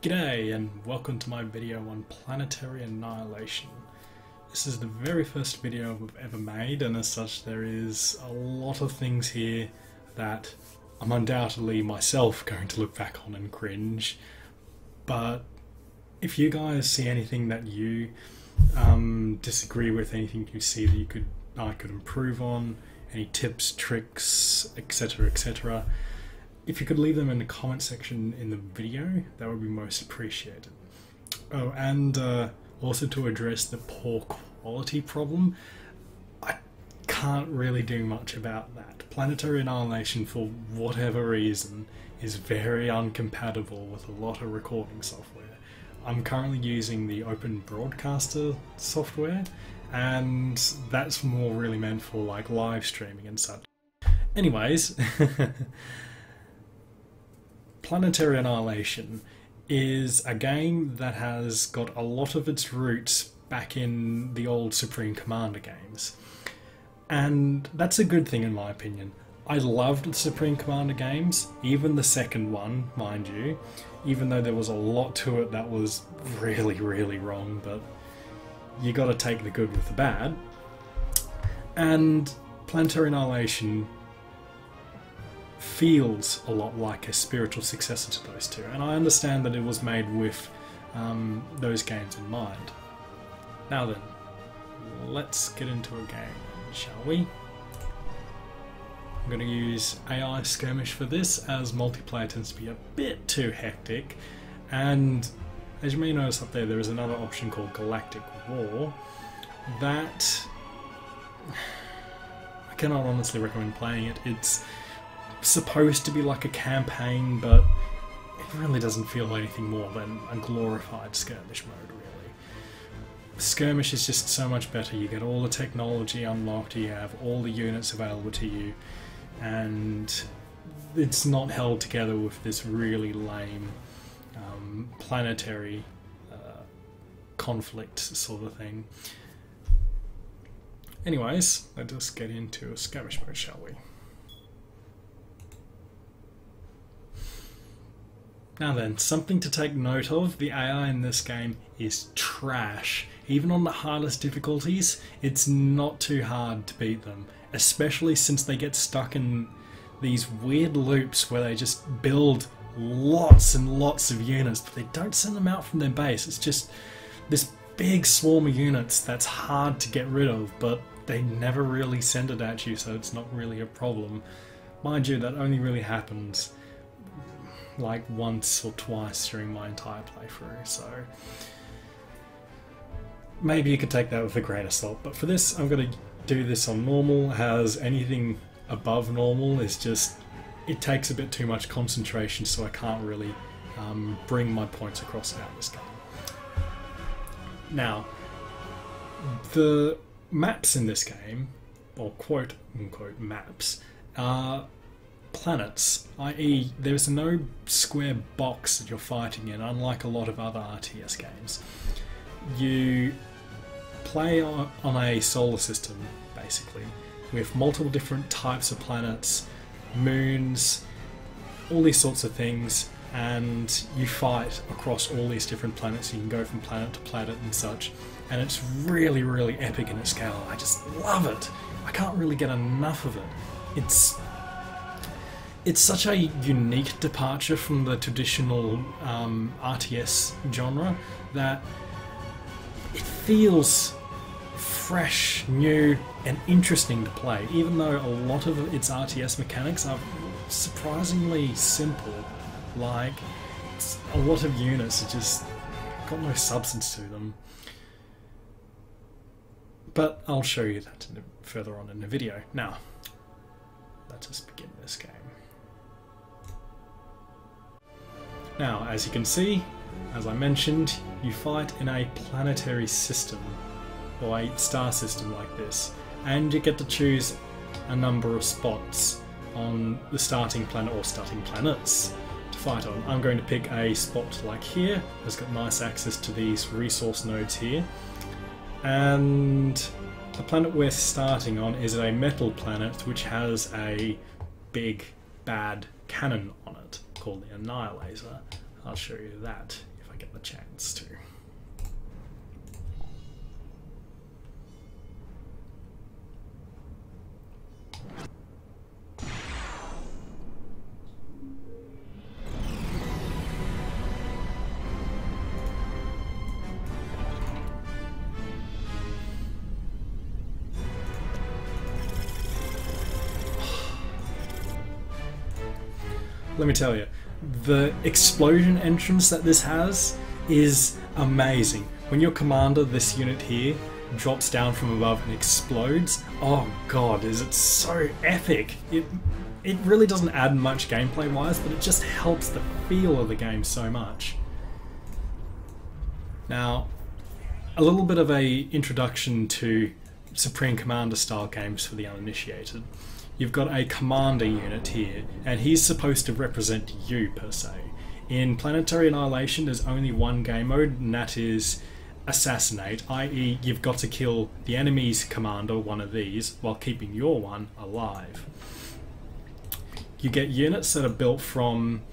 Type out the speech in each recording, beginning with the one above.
G'day and welcome to my video on Planetary Annihilation. This is the very first video I've ever made, and as such there is a lot of things here that I'm undoubtedly myself going to look back on and cringe. But if you guys see anything that you disagree with, anything you see that I could improve on, any tips, tricks, etc, etc, if you could leave them in the comment section in the video, that would be most appreciated. Oh, and also to address the poor quality problem, I can't really do much about that. Planetary Annihilation, for whatever reason, is very uncompatible with a lot of recording software. I'm currently using the Open Broadcaster software, and that's more really meant for like live streaming and such. Anyways, Planetary Annihilation is a game that has got a lot of its roots back in the old Supreme Commander games. And that's a good thing in my opinion. I loved the Supreme Commander games, even the second one, mind you, even though there was a lot to it that was really, really wrong, but you gotta take the good with the bad. And Planetary Annihilation feels a lot like a spiritual successor to those two, and I understand that it was made with those games in mind. Now then, let's get into a game, shall we? I'm going to use AI skirmish for this, as multiplayer tends to be a bit too hectic, and as you may notice up there, there is another option called Galactic War that I cannot honestly recommend playing it. It's supposed to be like a campaign, but it really doesn't feel anything more than a glorified skirmish mode, really. Skirmish is just so much better. You get all the technology unlocked, you have all the units available to you, and it's not held together with this really lame planetary conflict sort of thing. Anyways, let's just get into a skirmish mode, shall we? Now then, something to take note of, the AI in this game is trash. Even on the hardest difficulties, it's not too hard to beat them, especially since they get stuck in these weird loops where they just build lots and lots of units, but they don't send them out from their base. It's just this big swarm of units that's hard to get rid of, but they never really send it at you, so it's not really a problem. Mind you, that only really happens like once or twice during my entire playthrough, so maybe you could take that with a grain of salt. But for this, I'm going to do this on normal, as anything above normal is just, it takes a bit too much concentration, so I can't really bring my points across about this game. Now, the maps in this game, or quote unquote maps, are planets, i.e. there's no square box that you're fighting in, unlike a lot of other RTS games. You play on a solar system, basically, with multiple different types of planets, moons, all these sorts of things, and you fight across all these different planets. You can go from planet to planet and such, and it's really, really epic in its scale. I just love it. I can't really get enough of it. It's such a unique departure from the traditional RTS genre that it feels fresh, new, and interesting to play, even though a lot of its RTS mechanics are surprisingly simple. Like, a lot of units are just got no substance to them. But I'll show you that further on in the video. Now, let's just begin this game. Now, as you can see, as I mentioned, you fight in a planetary system, or a star system like this, and you get to choose a number of spots on the starting planet, or starting planets, to fight on. I'm going to pick a spot like here, that's got nice access to these resource nodes here, and the planet we're starting on is a metal planet which has a big bad cannon on it called the Annihilator. I'll show you that I get the chance to. Let me tell you, the explosion entrance that this has is amazing. When your commander, this unit here, drops down from above and explodes, oh god, is it so epic! It really doesn't add much gameplay wise, but it just helps the feel of the game so much. Now, a little bit of a introduction to Supreme Commander style games for the uninitiated. You've got a commander unit here, and he's supposed to represent you, per se. In Planetary Annihilation, there's only one game mode, and that is Assassinate, i.e. you've got to kill the enemy's commander, one of these, while keeping your one alive. You get units that are built from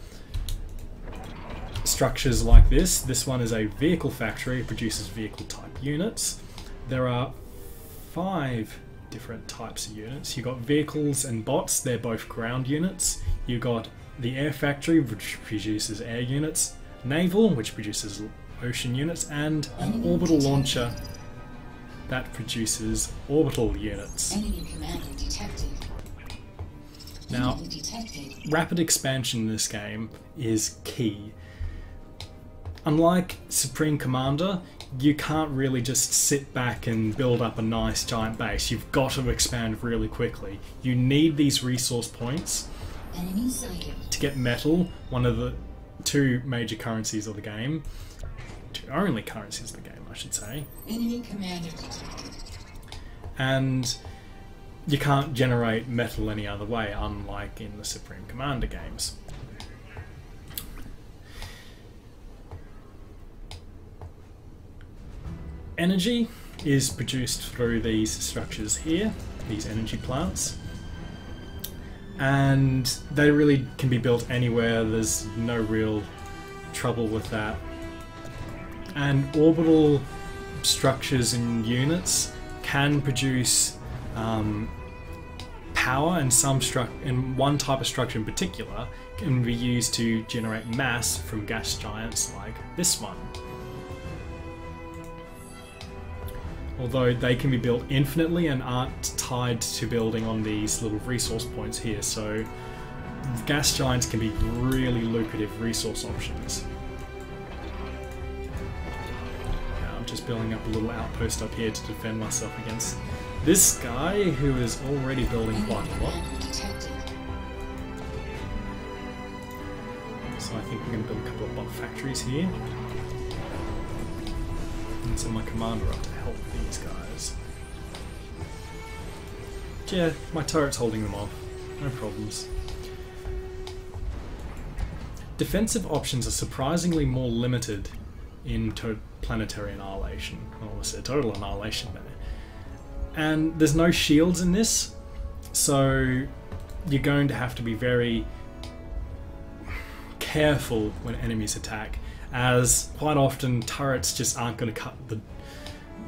structures like this. This one is a vehicle factory, it produces vehicle type units. There are 5 different types of units. You've got vehicles and bots, they're both ground units. You've got the air factory, which produces air units, naval, which produces ocean units, and an orbital launcher that produces orbital units. Now, rapid expansion in this game is key. Unlike Supreme Commander, you can't really just sit back and build up a nice giant base. You've got to expand really quickly. You need these resource points to get metal, one of the 2 major currencies of the game. 2 only currencies of the game, I should say. Enemy commander detected. And you can't generate metal any other way, unlike in the Supreme Commander games. Energy is produced through these structures here, these energy plants, and they really can be built anywhere. There's no real trouble with that. And orbital structures and units can produce power, and one type of structure in particular can be used to generate mass from gas giants like this one. Although they can be built infinitely and aren't tied to building on these little resource points here, so gas giants can be really lucrative resource options. Now I'm just building up a little outpost up here to defend myself against this guy who is already building quite a lot. So I think we're going to build a couple of bot factories here. And send my commander up to help these guys. Yeah, my turret's holding them off. No problems. Defensive options are surprisingly more limited in Planetary Annihilation. I almost said Total Annihilation there. And there's no shields in this, so you're going to have to be very careful when enemies attack, as quite often turrets just aren't going to cut the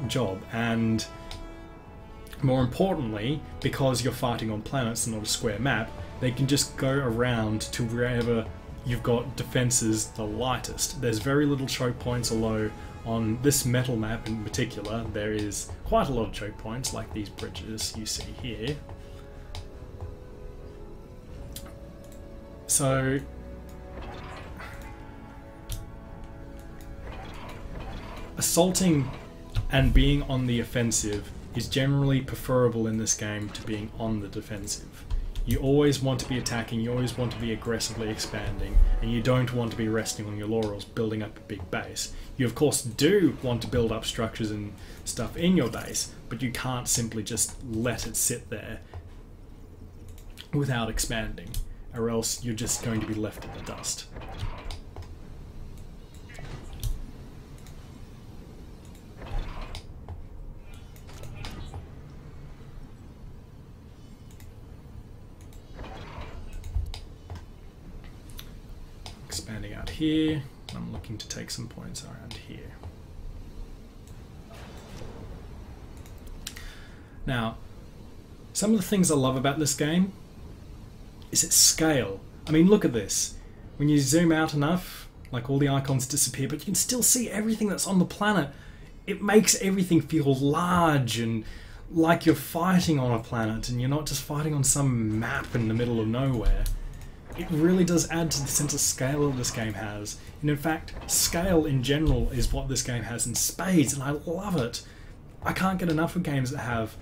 job. And more importantly, because you're fighting on planets and not a square map, they can just go around to wherever you've got defenses the lightest. There's very little choke points, although on this metal map in particular there is quite a lot of choke points, like these bridges you see here. So assaulting and being on the offensive is generally preferable in this game to being on the defensive. You always want to be attacking, you always want to be aggressively expanding, and you don't want to be resting on your laurels building up a big base. You of course do want to build up structures and stuff in your base, but you can't simply just let it sit there without expanding, or else you're just going to be left in the dust. Expanding out here, I'm looking looking to take some points around here. Now, some of the things I love about this game is its scale. I mean, look at this. When you zoom out enough, like all the icons disappear, but you can still see everything that's on the planet. It makes everything feel large and like you're fighting on a planet and you're not just fighting on some map in the middle of nowhere. It really does add to the sense of scale that this game has. And in fact, scale in general is what this game has in spades, and I love it. I can't get enough of games that have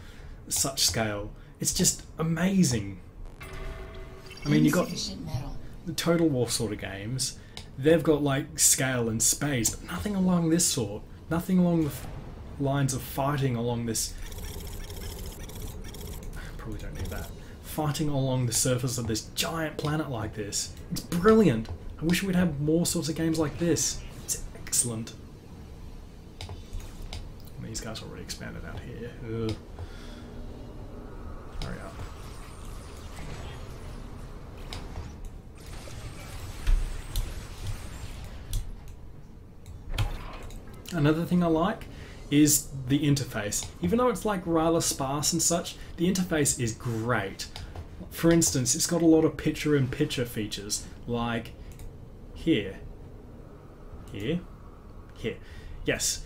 such scale. It's just amazing. I mean, you've got the Total War sort of games. They've got like scale and spades, but nothing along this sort. Nothing along the lines of fighting along this... Probably don't need that. Fighting along the surface of this giant planet like this. It's brilliant. I wish we'd have more sorts of games like this. It's excellent. And these guys already expanded out here. Ugh. Hurry up. Another thing I like is the interface. Even though it's like rather sparse and such, the interface is great. For instance, it's got a lot of picture-in-picture features, like here. Here? Here. Yes.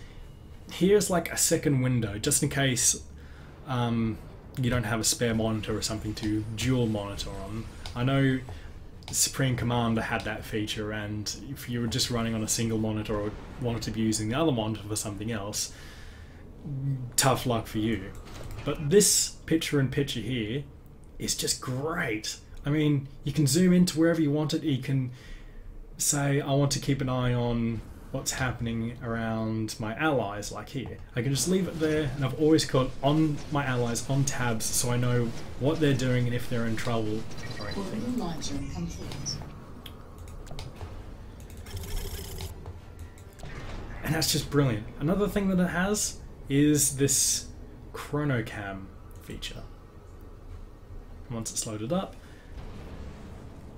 Here's like a second window, just in case you don't have a spare monitor or something to dual monitor on. I know Supreme Commander had that feature, and if you were just running on a single monitor or wanted to be using the other monitor for something else, tough luck for you. But this picture-in-picture here is just great. I mean, you can zoom into wherever you want it. You can say, I want to keep an eye on what's happening around my allies, like here. I can just leave it there, and I've always got on my allies on tabs so I know what they're doing and if they're in trouble or anything. And that's just brilliant. Another thing that it has is this chronocam feature. Once it's loaded up,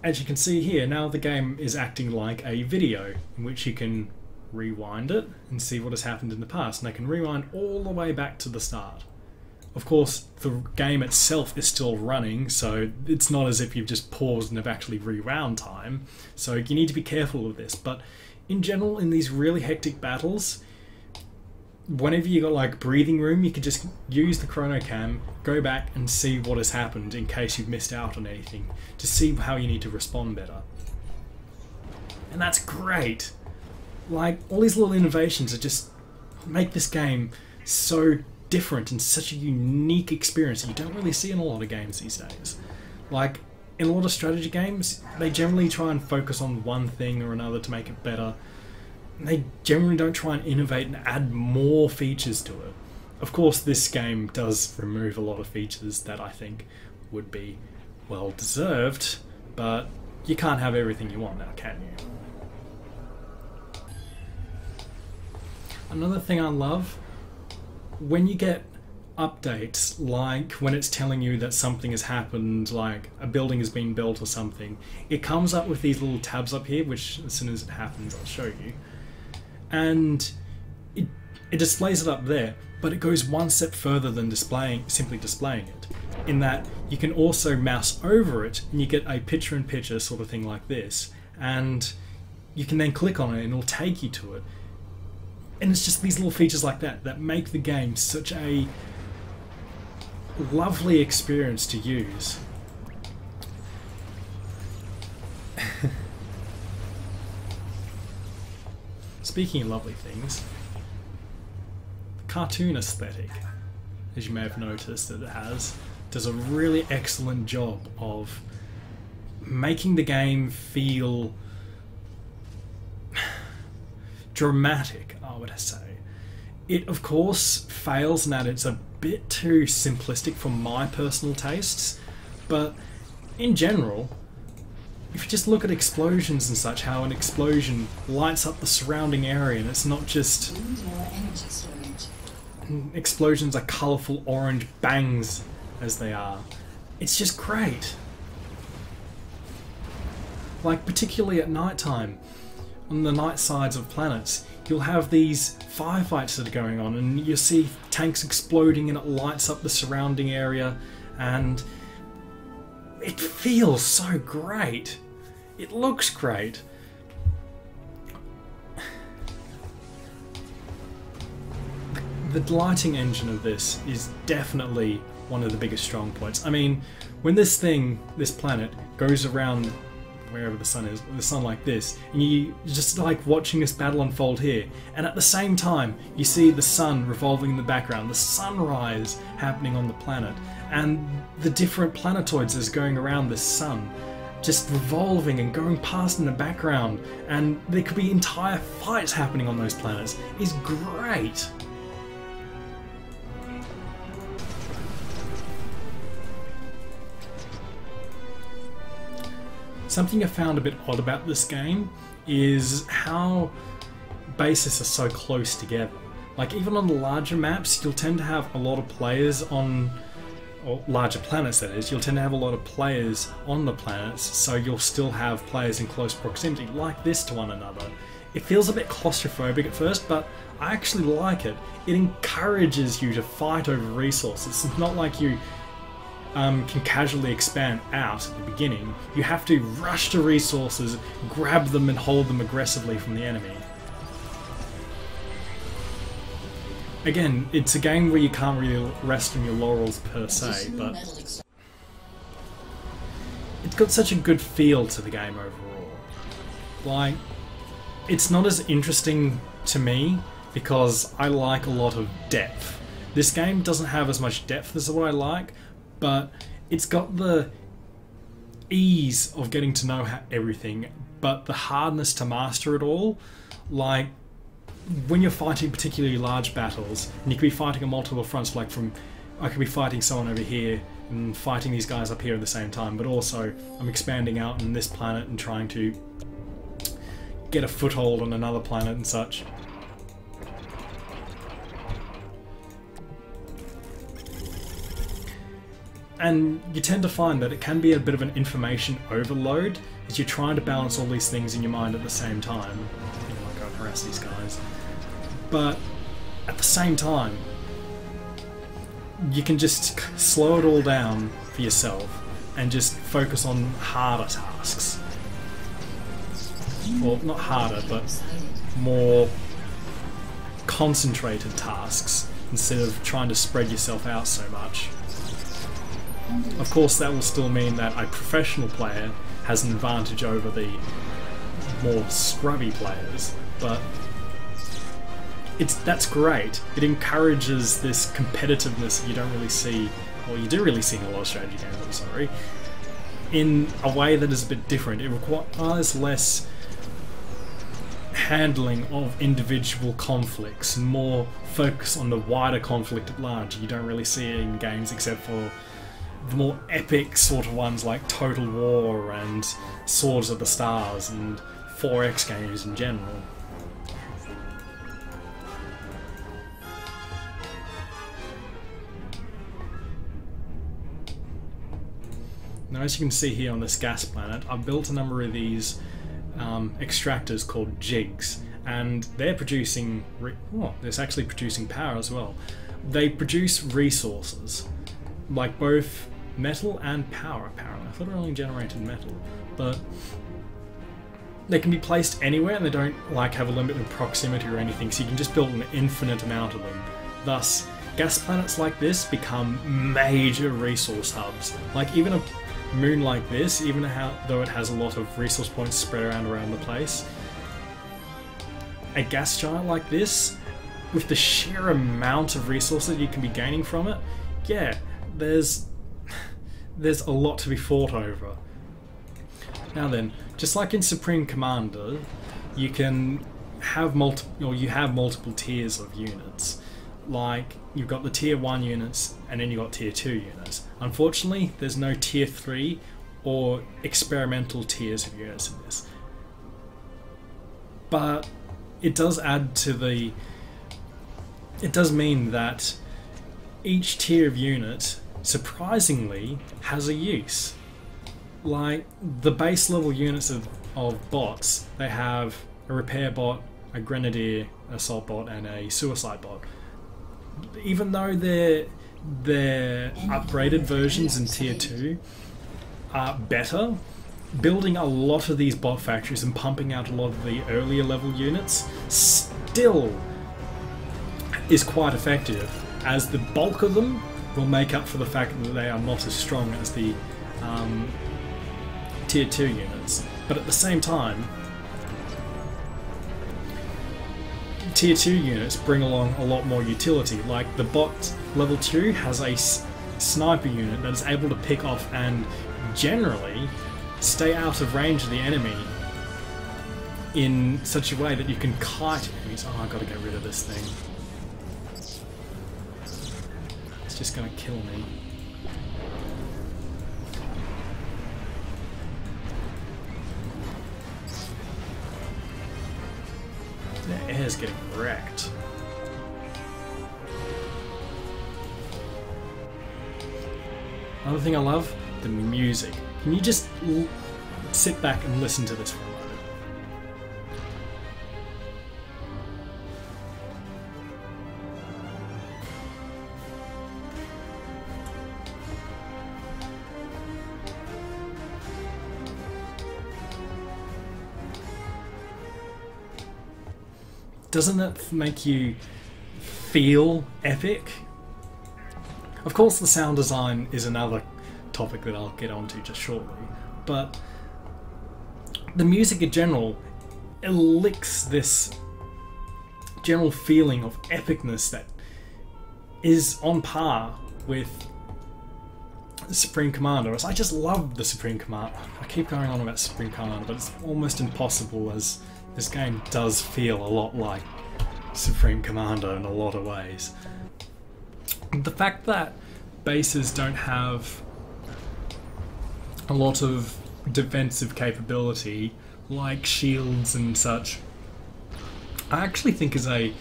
as you can see here, now the game is acting like a video in which you can rewind it and see what has happened in the past, and I can rewind all the way back to the start. Of course, the game itself is still running, so it's not as if you've just paused and have actually rewound time, so you need to be careful of this. But in general, in these really hectic battles, whenever you got like breathing room, you could just use the chronocam, go back and see what has happened in case you've missed out on anything, to see how you need to respond better. And that's great. Like, all these little innovations that just make this game so different and such a unique experience that you don't really see in a lot of games these days. Like, in a lot of strategy games, they generally try and focus on one thing or another to make it better. They generally don't try and innovate and add more features to it. Of course, this game does remove a lot of features that I think would be well deserved, but you can't have everything you want now, can you? Another thing I love, when you get updates, like when it's telling you that something has happened, like a building has been built or something, it comes up with these little tabs up here, which as soon as it happens I'll show you. And it displays it up there, but it goes one step further than simply displaying it, in that you can also mouse over it and you get a picture-in-picture sort of thing like this, and you can then click on it and it'll take you to it. And it's just these little features like that that make the game such a lovely experience to use. Speaking of lovely things, the cartoon aesthetic, as you may have noticed that it has, does a really excellent job of making the game feel dramatic, I would say. It, of course, fails in that it's a bit too simplistic for my personal tastes, but in general, if you just look at explosions and such, how an explosion lights up the surrounding area, and it's not just explosions are colourful orange bangs as they are. It's just great. Like, particularly at night time, on the night sides of planets, you'll have these firefights that are going on, and you'll see tanks exploding and it lights up the surrounding area, and it feels so great. It looks great. The lighting engine of this is definitely one of the biggest strong points. I mean, when this planet, goes around wherever the sun is, the sun like this, and you just like watching this battle unfold here, and at the same time you see the sun revolving in the background, the sunrise happening on the planet, and the different planetoids that's going around this sun, just revolving and going past in the background, and there could be entire fights happening on those planets, is great. Something I found a bit odd about this game is how bases are so close together. Like, even on the larger maps, you'll tend to have a lot of players on, or larger planets that is, you'll tend to have a lot of players on the planets, so you'll still have players in close proximity like this to one another. It feels a bit claustrophobic at first, but I actually like it. It encourages you to fight over resources. It's not like you can casually expand out at the beginning. You have to rush to resources, grab them and hold them aggressively from the enemy. Again, it's a game where you can't really rest on your laurels per se, but it's got such a good feel to the game overall. Like, it's not as interesting to me because I like a lot of depth. This game doesn't have as much depth as what I like, but it's got the ease of getting to know everything, but the hardness to master it all. Like, when you're fighting particularly large battles, and you could be fighting on multiple fronts, like I could be fighting someone over here and fighting these guys up here at the same time, but also I'm expanding out on this planet and trying to get a foothold on another planet and such. And you tend to find that it can be a bit of an information overload as you're trying to balance all these things in your mind at the same time. I think I might go and harass these guys. But at the same time, you can just slow it all down for yourself and just focus on harder tasks. Well, not harder, but more concentrated tasks instead of trying to spread yourself out so much. Of course, that will still mean that a professional player has an advantage over the more scrubby players, but that's great. It encourages this competitiveness you don't really see, or you do really see in a lot of strategy games, I'm sorry, in a way that is a bit different. It requires less handling of individual conflicts and more focus on the wider conflict at large. You don't really see it in games except for the more epic sort of ones like Total War and Swords of the Stars and 4X games in general. Now, as you can see here on this gas planet, I've built a number of these extractors called Jigs, and they're producing they're actually producing power as well. They produce resources, like both metal and power apparently. I thought it only generated metal, but they can be placed anywhere and they don't like have a limit of proximity or anything, so you can just build an infinite amount of them. Thus, gas planets like this become major resource hubs. Like, even a moon like this, even though it has a lot of resource points spread around the place, a gas giant like this, with the sheer amount of resources you can be gaining from it, yeah, there's a lot to be fought over. Now then, just like in Supreme Commander, you can have multiple tiers of units. Like, you've got the tier 1 units and then you've got tier 2 units. Unfortunately, there's no tier 3 or experimental tiers of units in this. But it does add to the... It does mean that each tier of unit, surprisingly, has a use. Like, the base level units of bots, they have a repair bot, a grenadier, assault bot, and a suicide bot. Even though they're upgraded versions in tier 2 are better, building a lot of these bot factories and pumping out a lot of the earlier level units still is quite effective, as the bulk of them will make up for the fact that they are not as strong as the tier 2 units. But at the same time, tier 2 units bring along a lot more utility. Like the bot level 2 has a sniper unit that is able to pick off and generally stay out of range of the enemy in such a way that you can kite enemies. Oh, I've got to get rid of this thing. It's just going to kill me. The air's getting wrecked. Another thing I love, the music. Can you just sit back and listen to this for a moment? Doesn't that make you feel epic? Of course, the sound design is another topic that I'll get onto just shortly, but the music in general elicits this general feeling of epicness that is on par with Supreme Commander. I just love the Supreme Commander. I keep going on about Supreme Commander, but it's almost impossible, as this game does feel a lot like Supreme Commander in a lot of ways. The fact that bases don't have a lot of defensive capability, like shields and such, I actually think is a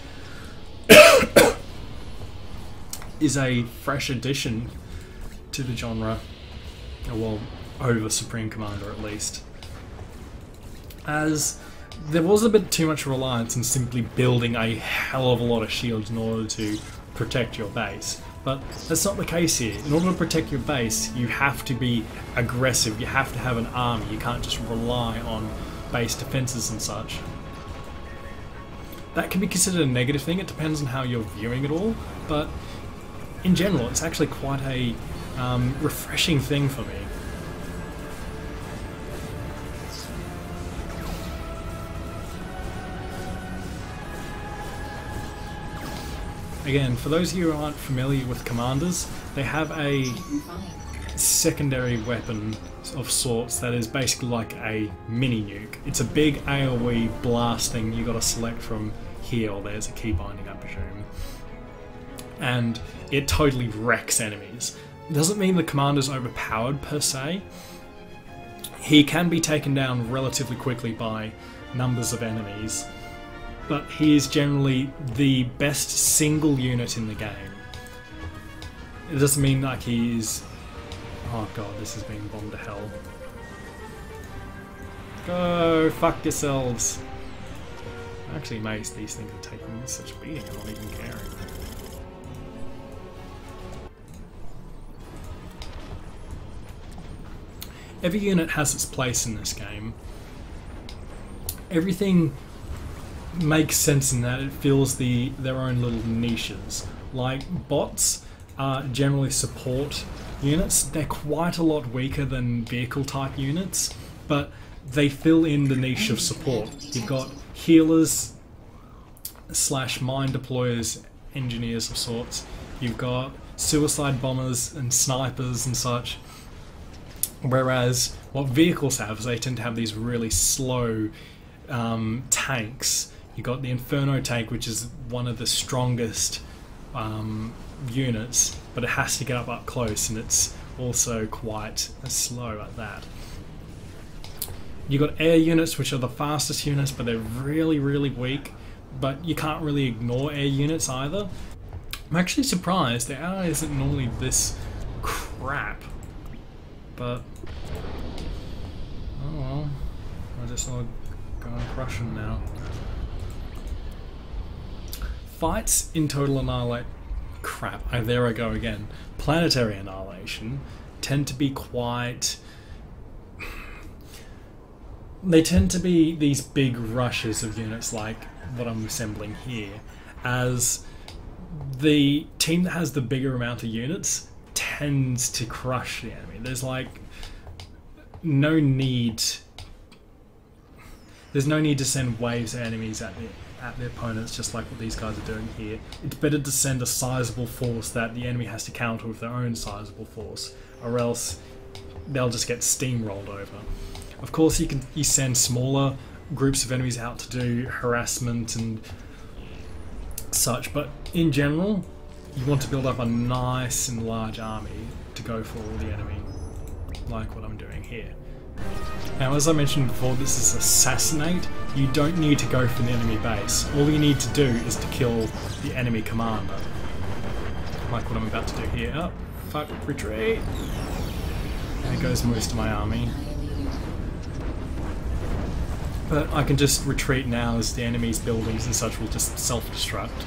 fresh addition to the genre, well, over Supreme Commander at least, as there was a bit too much reliance on simply building a hell of a lot of shields in order to protect your base. But that's not the case here. In order to protect your base, you have to be aggressive, you have to have an army, you can't just rely on base defenses and such. That can be considered a negative thing, it depends on how you're viewing it all, but in general it's actually quite a refreshing thing for me. Again, for those of you who aren't familiar with commanders, they have a secondary weapon of sorts that is basically like a mini nuke. It's a big AoE blast thing you got to select from here, or there's a key binding, I presume. And it totally wrecks enemies. It doesn't mean the commander's overpowered per se. He can be taken down relatively quickly by numbers of enemies, but he is generally the best single unit in the game. It doesn't mean like he's... Oh god, this is being bombed to hell. Go fuck yourselves. I'm actually amazed these things are taking such beating and not even caring. Every unit has its place in this game. Everything makes sense in that it fills their own little niches. Like bots are generally support units. They're quite a lot weaker than vehicle type units, but they fill in the niche of support. You've got healers slash mine deployers, engineers of sorts. You've got suicide bombers and snipers and such. Whereas what vehicles have is they tend to have these really slow tanks. You've got the Inferno tank, which is one of the strongest units, but it has to get up close, and it's also quite slow at that. You've got air units, which are the fastest units, but they're really, really weak. But you can't really ignore air units either. I'm actually surprised the AI isn't normally this crap. But oh well, I just want to go and crush them now. fights in Total Annihilate... Crap, there I go again. Planetary Annihilation tend to be quite... They tend to be these big rushes of units like what I'm assembling here, as the team that has the bigger amount of units tends to crush the enemy. There's like no need... There's no need to send waves of enemies at the opponents, just like what these guys are doing here. It's better to send a sizable force that the enemy has to counter with their own sizable force, or else they'll just get steamrolled over. Of course, you send smaller groups of enemies out to do harassment and such, but in general, you want to build up a nice and large army to go for all the enemy, like what I'm doing here. Now, as I mentioned before, this is Assassinate. You don't need to go for the enemy base. All you need to do is to kill the enemy commander. Like what I'm about to do here. Oh, fuck, retreat! There goes most of my army. But I can just retreat now as the enemy's buildings and such will just self-destruct.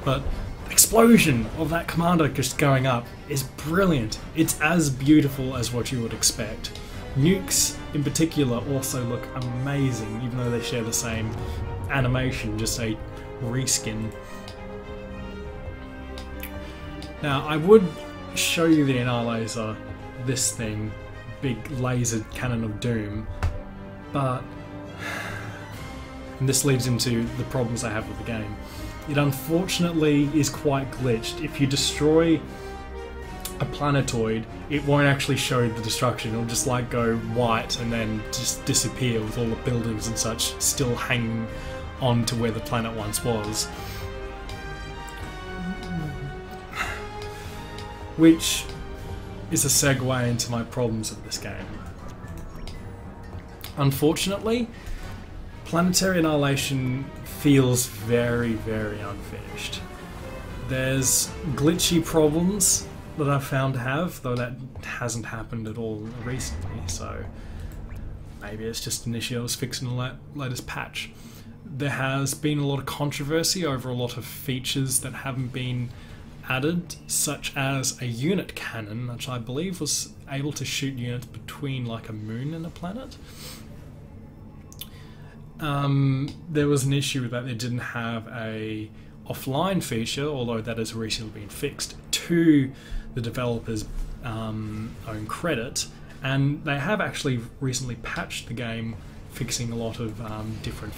But explosion of that commander just going up is brilliant. It's as beautiful as what you would expect. Nukes in particular also look amazing, even though they share the same animation, just a reskin. Now I would show you the Annihilator, this thing, big laser cannon of doom, but and this leads into the problems I have with the game. It unfortunately is quite glitched. If you destroy a planetoid, it won't actually show the destruction. It'll just like go white and then just disappear with all the buildings and such still hanging on to where the planet once was. Which is a segue into my problems of this game. Unfortunately, Planetary Annihilation feels very, very unfinished. There's glitchy problems that I've found to have, though that hasn't happened at all recently, so maybe it's just an issue I was fixing in the latest patch. There has been a lot of controversy over a lot of features that haven't been added, such as a unit cannon, which I believe was able to shoot units between like a moon and a planet. There was an issue with that. They didn't have a offline feature, although that has recently been fixed to the developers' own credit, and they have actually recently patched the game, fixing a lot of different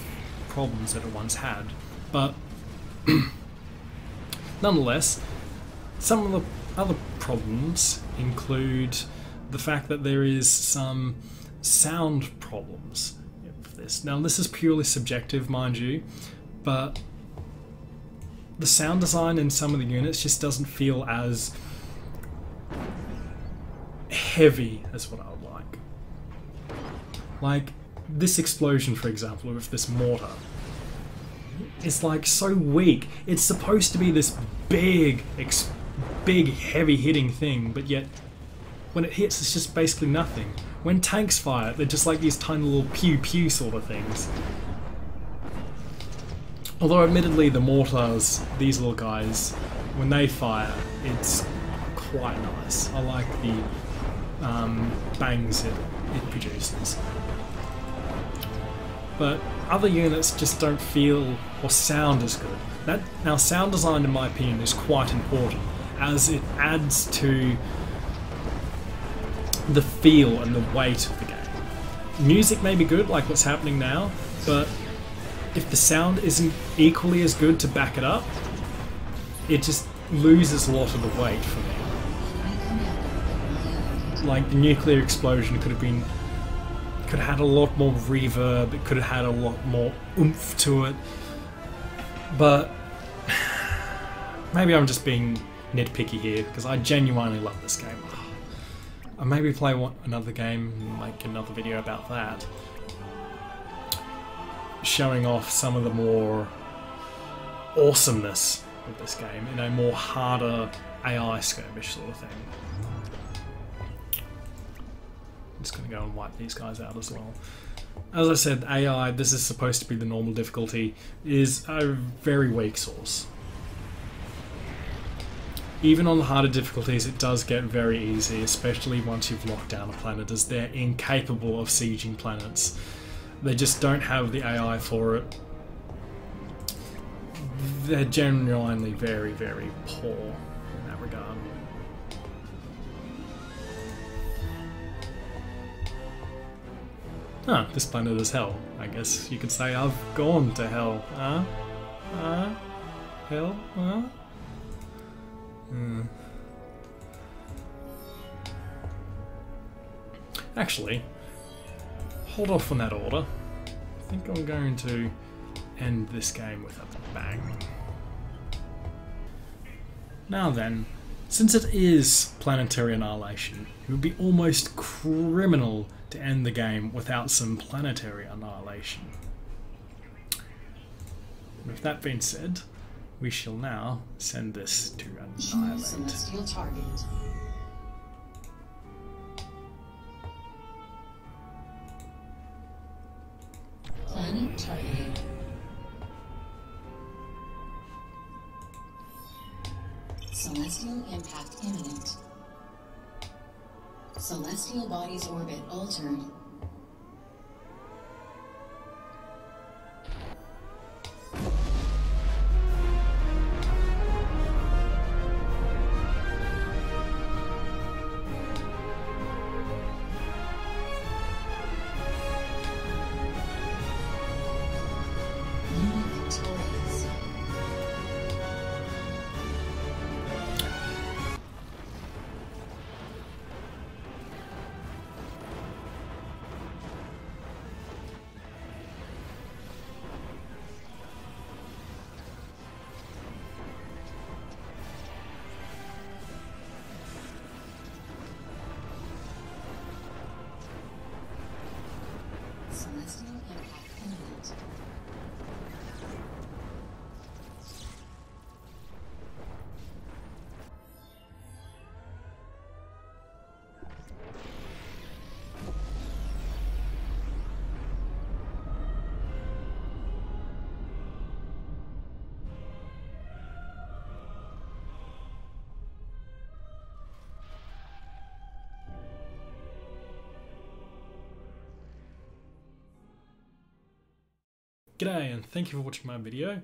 problems that it once had. But nonetheless, some of the other problems include the fact that there is some sound problems with this. Now, this is purely subjective, mind you, but the sound design in some of the units just doesn't feel as heavy as what I would like. Like this explosion, for example, with this mortar. It's like so weak. It's supposed to be this big, heavy-hitting thing, but yet when it hits, it's just basically nothing. When tanks fire, they're just like these tiny little pew-pew sort of things. Although admittedly the mortars, these little guys, when they fire, it's quite nice. I like the bangs it produces. But other units just don't feel or sound as good. Now sound design, in my opinion, is quite important, as it adds to the feel and the weight of the game. Music may be good, like what's happening now, but if the sound isn't equally as good to back it up, it just loses a lot of the weight for me. Like the nuclear explosion could have had a lot more reverb, it could have had a lot more oomph to it, but maybe I'm just being nitpicky here, because I genuinely love this game. I'll maybe play another game and make another video about that, showing off some of the more awesomeness of this game in a more harder AI skirmish sort of thing. I'm just going to go and wipe these guys out as well. As I said, AI, this is supposed to be the normal difficulty, is a very weak source. Even on the harder difficulties, it does get very easy, especially once you've locked down a planet, as they're incapable of sieging planets. They just don't have the AI for it. They're genuinely very, very poor in that regard. Huh, this planet is hell. I guess you could say I've gone to hell. Hell? Actually, hold off on that order. I think I'm going to end this game with a bang. Now then, since it is Planetary Annihilation, it would be almost criminal to end the game without some Planetary Annihilation. With that being said, we shall now send this to Annihilate. Celestial target. Planet targeted. Celestial impact imminent. Celestial body's orbit altered. Victorious. Celestial impact imminent. G'day and thank you for watching my video.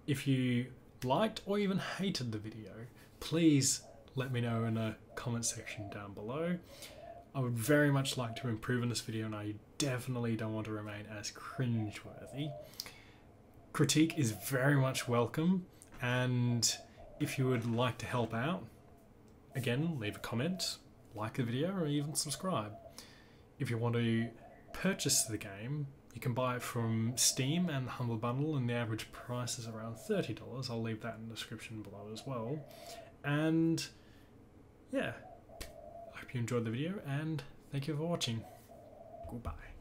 If you liked or even hated the video, please let me know in the comment section down below. I would very much like to improve on this video and I definitely don't want to remain as cringeworthy. Critique is very much welcome, and if you would like to help out, again, leave a comment, like the video, or even subscribe. If you want to purchase the game, you can buy it from Steam and the Humble Bundle, and the average price is around $30. I'll leave that in the description below as well. And yeah, I hope you enjoyed the video, and thank you for watching. Goodbye.